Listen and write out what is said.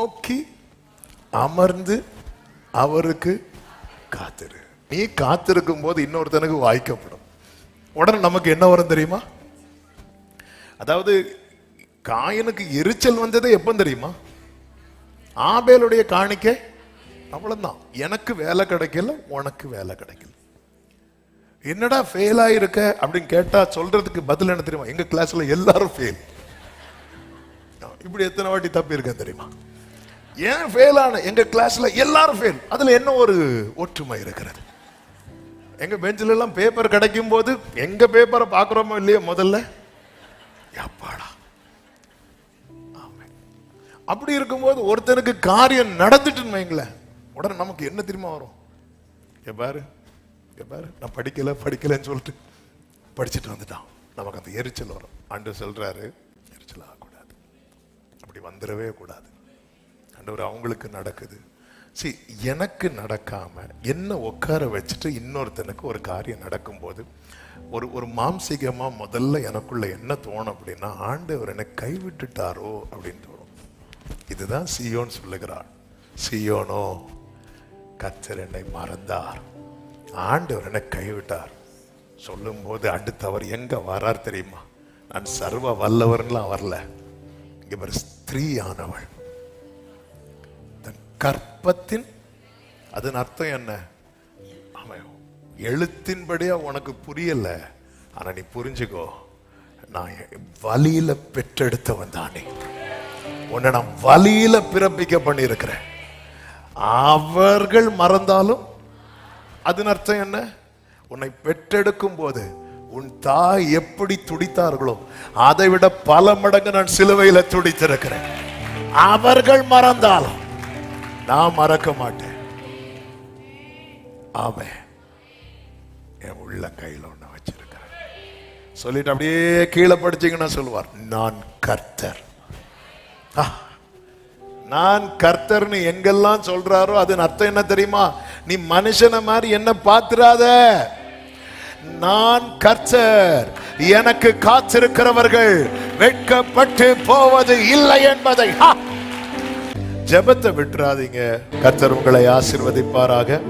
நோக்கி அமர்ந்து அவருக்கு காத்திரு. நீ காத்திருக்கும் போது இன்னொருத்தனுக்கு வாய்க்கப்படும். உடனே நமக்கு என்ன வரும் தெரியுமா? அதாவது காயனுக்கு எரிச்சல் வந்ததே எப்ப தெரியுமா? ஆபேலுடைய காணிக்கை அவ்வளவுதான். எனக்கு வேலை கிடைக்கல, உனக்கு வேலை கிடைக்கல. என்னடா ஃபெயில் ஆயிருக்க அப்படின்னு கேட்டா சொல்றதுக்கு பதில் என்ன தெரியுமா? எங்க கிளாஸ்ல எல்லாரும் ஃபெயில். இப்படி எத்தனை வாட்டி தப்பி இருக்க தெரியுமா? ஏன் ஃபெயில் ஆன? எங்க கிளாஸ்ல எல்லாரும் ஃபெயில். அதுல என்ன ஒரு ஒற்றுமை இருக்கிறது? எங்க பெஞ்சில எல்லாம் பேப்பர் கிடைக்கும் போது எங்க பேப்பரை பாக்குறோமோ இல்லையோ முதல்ல யாப்பாடா. அப்படி இருக்கும்போது ஒருத்தனுக்கு காரியம் நடந்துட்டுன்னு வைங்களேன், உடனே நமக்கு என்ன தெரியுமா வரும்? பாரு நான் படிக்கலன்னு சொல்லிட்டு படிச்சுட்டு வந்துட்டான். நமக்கு அந்த எரிச்சல் வரும். ஆண்டவர் சொல்றாரு, எரிச்சல் ஆகக்கூடாது, அப்படி வந்துடவே கூடாது. ஆண்டவர் அவங்களுக்கு நடக்குது, எனக்கு நடக்காம என்ன உட்கார வச்சுட்டு இன்னொருத்தனுக்கு ஒரு காரியம் நடக்கும்போது ஒரு மாம்சீகமா முதல்ல எனக்குள்ள என்ன தோணும் அப்படின்னா, ஆண்டவர் என்னை கைவிட்டுட்டாரோ அப்படின்னு தோணும். இதுதான் சீயோன் சொல்லுகிறார். சீயோனோ, கர்த்தர் என்னை மறந்தார், ஆண்டவர் என்னை கைவிட்டார் சொல்லும் போது அடுத்தவர் எங்க வரார் தெரியுமா? நான் சர்வ வல்லவர்லாம் வரல. இங்க ஸ்திரீயானவள் தன் கற்பத்தின், அதன் அர்த்தம் என்ன? எழுத்தின்படியா உனக்கு புரியல, ஆனா நீ புரிஞ்சுக்கோ, நான் வலியில பெற்றெடுத்தவன் தானே, உன்னை நான் வலியில பிறப்பிக்க பண்ணி இருக்கிறேன். அவர்கள் மறந்தாலும் அதன் அர்த்தம் என்ன? உன்னை பெற்றெடுக்கும் போது உன் தாய் எப்படி துடித்தார்களோ அதை விட பல மடங்கு நான் சிலுவையில துடித்திருக்கிறேன். அவர்கள் மறந்தாலும் நான் மறக்க மாட்டேன். அவன் என் உள்ள கையில ஒண்ணு வச்சிருக்கிறேன் சொல்லிட்டு அப்படியே கீழே படிச்சீங்கன்னா சொல்லுவார், நான் கர்த்தர். நான் கர்த்தர்னு எங்கெல்லாம் சொல்றாரோ அதன் அர்த்தம் என்ன தெரியுமா? நீ மனுஷனை மாதிரி என்ன பாத்துறாத, நான் கர்த்தர், எனக்கு காத்திருக்கிறவர்கள் வெட்கப்பட்டு போவது இல்லை என்பதை. ஜெபத்தை விட்டுறாதீங்க. கர்த்தர் உங்களை ஆசீர்வதிப்பாராக.